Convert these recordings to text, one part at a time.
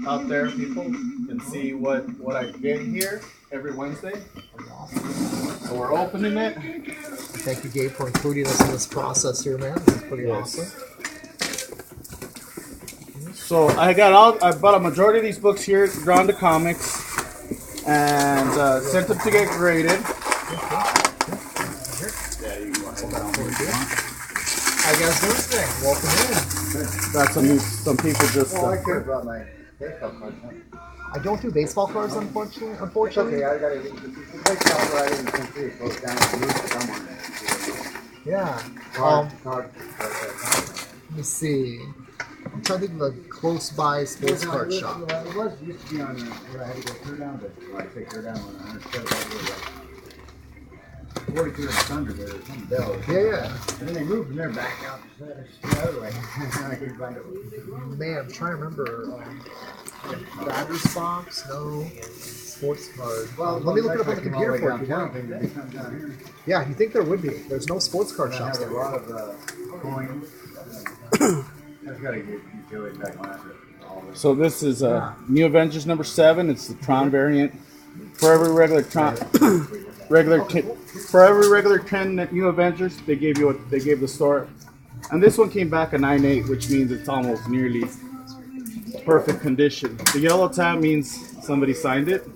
out there, people can see what I get here every Wednesday. So we're opening it. Thank you, Gabe, for including us in this process here, man. This is pretty awesome. So I bought a majority of these books here, Drawn to Comics, and sent them to get graded. How you guys doing today? Welcome in. Got some people just. I care about my baseball cards. I don't do baseball cards, unfortunately. It's okay, I got it. The baseball card in the country goes down and moves somewhere. Yeah. Card. Let me see. I'm trying to think of a close by sports card shop. It used to be on where I had to go clear down, but I take clear down when I understood that. 42 and Thunder, there was some bell. Yeah. And then they moved from there back out the other way. I couldn't find it. Man, I'm trying to remember. Batter's box? No. Sports card. Well, let me look it up on the computer for you. Yeah, you think there would be. There's no sports card shops there. there. A lot of coins. I've got to get utility back on after all this. So this is New Avengers number 7. It's the Tron variant. For every regular Tron, for every regular 10 New Avengers, they gave the store, and this one came back a 9.8, which means it's almost nearly perfect condition. The yellow tab means somebody signed it.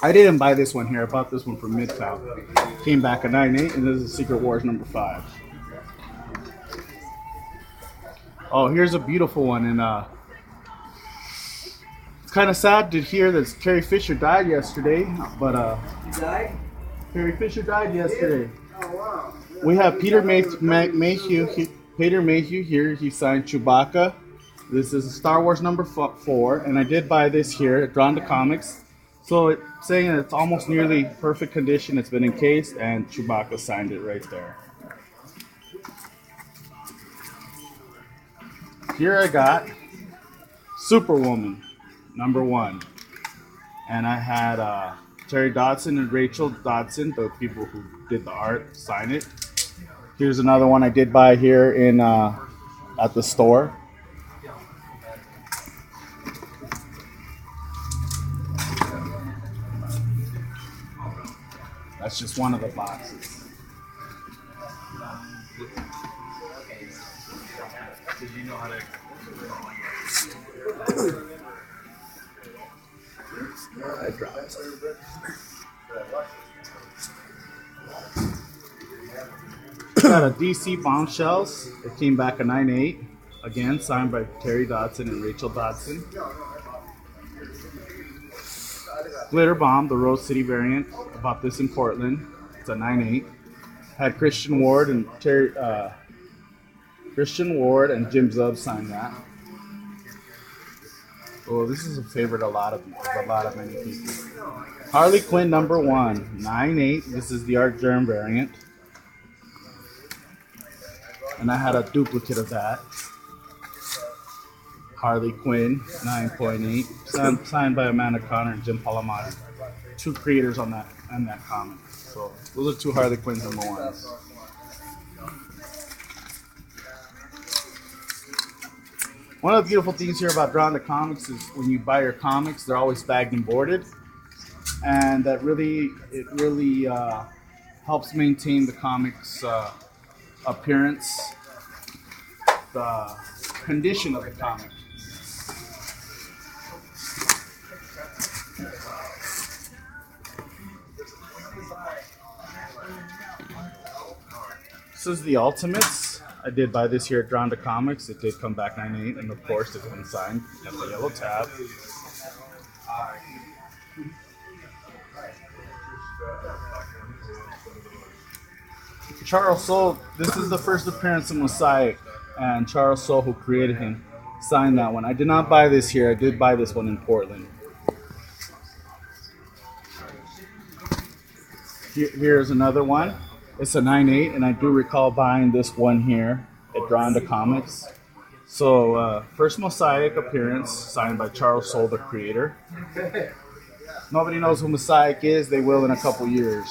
I didn't buy this one here. I bought this one from Midtown. Came back a 9.8, and this is Secret Wars number 5. Oh, here's a beautiful one, and it's kind of sad to hear that Carrie Fisher died yesterday, but He died? Carrie Fisher died yesterday. Oh, wow. We have Peter Mayhew. Peter Mayhew here. He signed Chewbacca. This is Star Wars number 4, and I did buy this here at Drawn to Comics. So it's saying that it's almost nearly perfect condition. It's been encased, and Chewbacca signed it right there. Here I got Superwoman number 1, and I had Terry Dodson and Rachel Dodson, the people who did the art, sign it. Here's another one I did buy here in at the store. That's just one of the boxes. Did you know how to? I dropped. Got a DC Bombshells. It came back a 9.8. Again, signed by Terry Dodson and Rachel Dodson. Glitter Bomb, the Rose City variant. I bought this in Portland. It's a 9.8. Had Christian Ward and Jim Zub sign that. Oh, this is a favorite of a lot of many people. Harley Quinn number 1, 9.8. This is the Art Germ variant. And I had a duplicate of that. Harley Quinn, 9.8. Signed by Amanda Connor and Jim Palomati. 2 creators on that comic. So those are 2 Harley Quinns number 1s. One of the beautiful things here about Drawn to Comics is when you buy your comics, they're always bagged and boarded, and that really helps maintain the comics appearance, the condition of the comic. This is the Ultimates. I did buy this here at Drawn to Comics. It did come back 9.8, and of course it's been signed at the yellow tab. Charles Soule, this is the first appearance of Mosaic, and Charles Soule, who created him, signed that one. I did not buy this here. I did buy this one in Portland. Here's another one. It's a 9.8, and I do recall buying this one here at Drawn to Comics. So, first Mosaic appearance, signed by Charles Soule, the creator. Nobody knows who Mosaic is. They will in a couple years.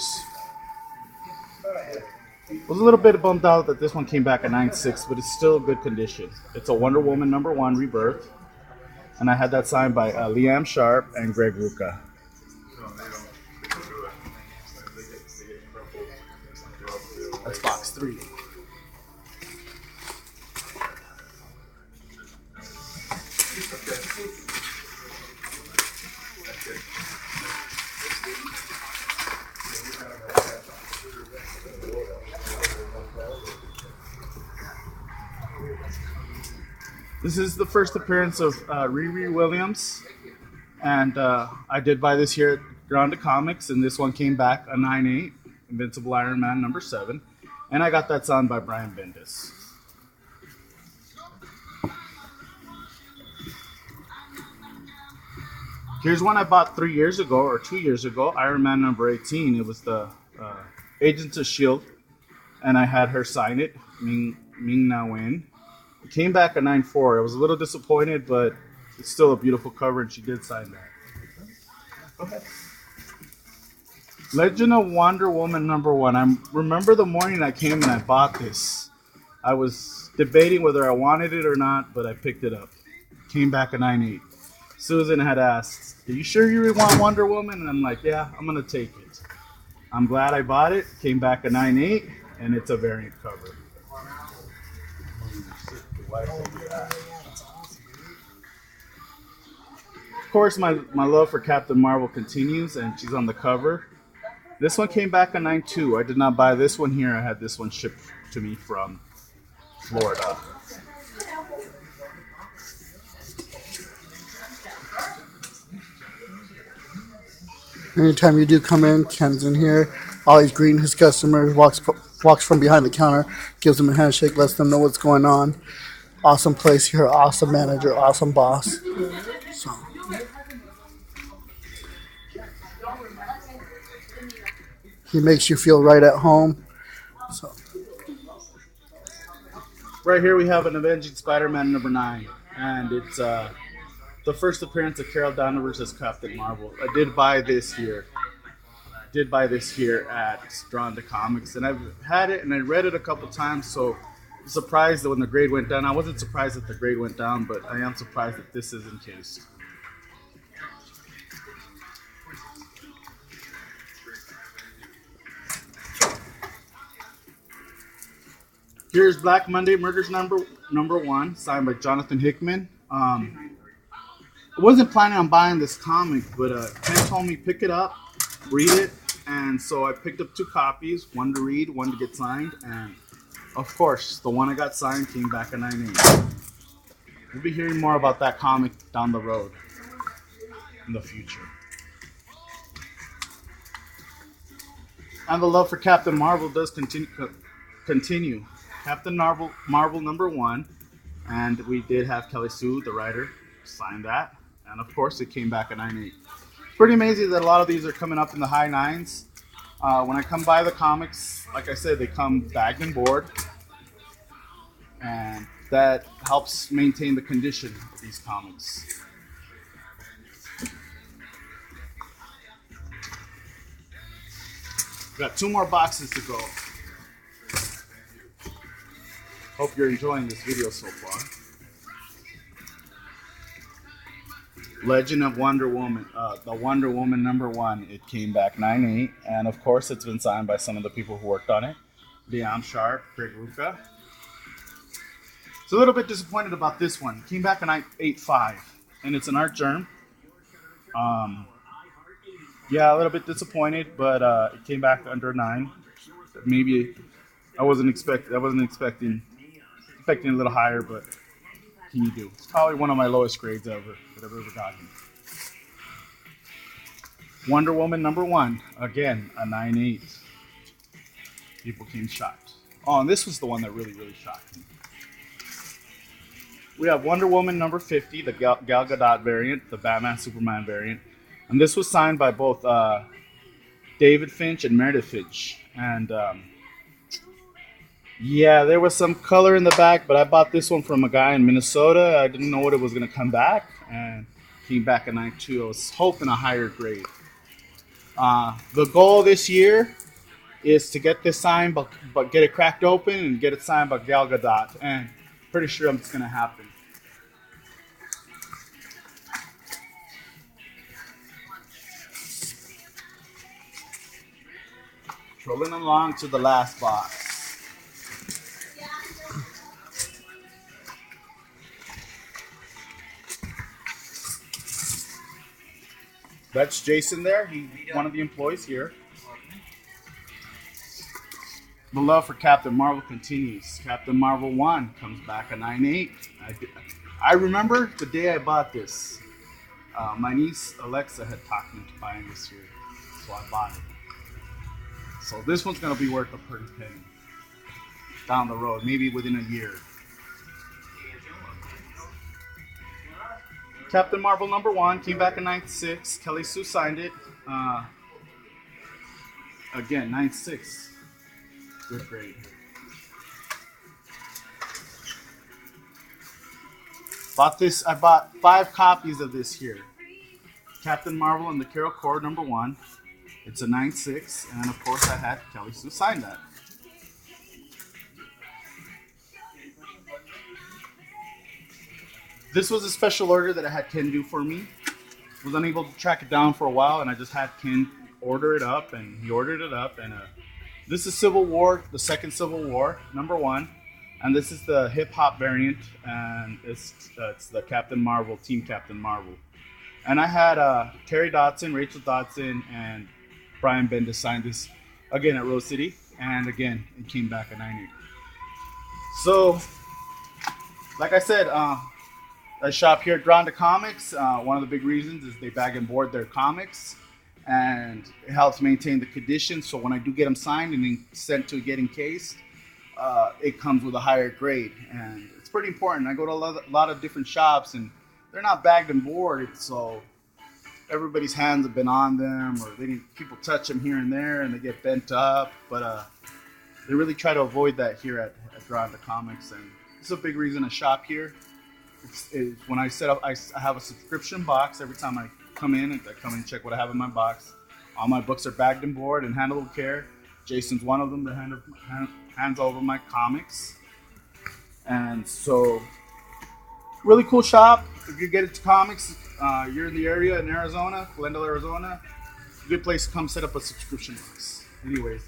I was a little bit bummed out that this one came back at 9.6, but it's still in good condition. It's a Wonder Woman number 1 Rebirth. And I had that signed by Liam Sharp and Greg Rucka. That's box 3. This is the first appearance of Riri Williams, and I did buy this here at Grounded Comics, and this one came back a 9.8, Invincible Iron Man number 7, and I got that signed by Brian Bendis. Here's one I bought 3 years ago, or 2 years ago, Iron Man number 18. It was the Agents of S.H.I.E.L.D., and I had her sign it, Ming-Na Wen. It came back a 9.4. I was a little disappointed, but it's still a beautiful cover, and she did sign that. Go ahead. Legend of Wonder Woman number 1. I remember the morning I came and I bought this. I was debating whether I wanted it or not, but I picked it up. Came back a 9.8. Susan had asked, "Are you sure you want Wonder Woman?" And I'm like, "Yeah, I'm going to take it." I'm glad I bought it. Came back a 9.8, and it's a variant cover. Of course, my love for Captain Marvel continues, and she's on the cover. This one came back a 9.2. I did not buy this one here. I had this one shipped to me from Florida. Anytime you do come in, Ken's in here. Always greeting his customers, walks from behind the counter, gives them a handshake, lets them know what's going on. Awesome place here, awesome manager, awesome boss. So he makes you feel right at home. So Right here we have an Avenging Spider-Man number 9, and it's the first appearance of Carol Danvers as Captain Marvel. I did buy this here. At Drawn to Comics, and I've had it and I read it a couple times, so I'm surprised that when the grade went down. I wasn't surprised that the grade went down, but I am surprised that this is encased. Here's Black Monday Murders number 1, signed by Jonathan Hickman. I wasn't planning on buying this comic, but Ken told me pick it up, read it, and so I picked up 2 copies, one to read, one to get signed, and of course, the one I got signed came back a 9.8. We'll be hearing more about that comic down the road in the future. And the love for Captain Marvel does continue. Captain Marvel number 1, and we did have Kelly Sue, the writer, sign that, and of course, it came back a 9.8. Pretty amazing that a lot of these are coming up in the high 9s. When I come by the comics, like I said, they come bagged and board, and that helps maintain the condition of these comics. Got 2 more boxes to go. Hope you're enjoying this video so far. Legend of Wonder Woman, the Wonder Woman number 1, it came back 9.8, and of course it's been signed by some of the people who worked on it. Liam Sharp, Greg Rucka. So a little bit disappointed about this one. It came back a 8.5, and it's an art germ. Yeah, a little bit disappointed, but it came back under 9. Maybe I wasn't expecting a little higher, but can you do? It's probably one of my lowest grades that I've ever gotten. Wonder Woman number 1, again, a 9.8. People came shocked. Oh, and this was the one that really, really shocked me. We have Wonder Woman number 50, the Gal Gadot variant, the Batman Superman variant. And this was signed by both David Finch and Meredith Finch. And yeah, there was some color in the back, but I bought this one from a guy in Minnesota. I didn't know what it was going to come back, and came back a 9.2. I was hoping a higher grade. The goal this year is to get this signed, but get it cracked open and get it signed by Gal Gadot, and pretty sure it's going to happen. Rolling along to the last box. That's Jason there. He's one of the employees here. The love for Captain Marvel continues. Captain Marvel 1 comes back at 9.8. I remember the day I bought this. My niece Alexa had talked me into buying this here, so I bought it. So this one's gonna be worth a pretty penny down the road, maybe within a year. Captain Marvel number 1 came back in 9.6. Kelly Sue signed it. Again, 9.6. Good grade. Bought this. I bought 5 copies of this here. Captain Marvel and the Carol Corps number 1. It's a 9.6, and of course I had Kelly Sue sign that. This was a special order that I had Ken do for me. Was unable to track it down for a while, and I just had Ken order it up, and he ordered it up. And this is Civil War, the second Civil War, number 1, and this is the hip hop variant, and it's the Captain Marvel, Team Captain Marvel. And I had Terry Dodson, Rachel Dodson, and Brian Bendis signed this again at Rose City, and again it came back at 9.8. So, like I said, I shop here at Granda Comics. One of the big reasons is they bag and board their comics, and it helps maintain the condition. So when I do get them signed and then sent to get encased, it comes with a higher grade, and it's pretty important. I go to a lot of different shops, and they're not bagged and boarded, so everybody's hands have been on them, or people touch them here and there, and they get bent up. But they really try to avoid that here at Granda Comics, and it's a big reason to shop here. It's when I set up, I have a subscription box every time I come in. I come in and check what I have in my box. All my books are bagged and board and handled with care. Jason's one of them that hands over my comics. And so, really cool shop. If you get into comics, you're in the area in Arizona, Glendale, Arizona, good place to come set up a subscription box. Anyways,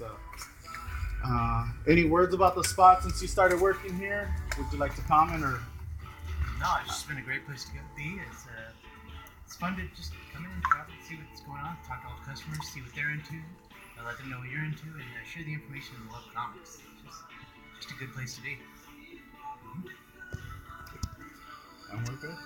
any words about the spot since you started working here? Would you like to comment or? No, it's just been a great place to be. It's fun to just come in and travel, see what's going on, talk to all the customers, see what they're into, let them know what you're into, and share the information and love comics. It's just a good place to be. And we're good.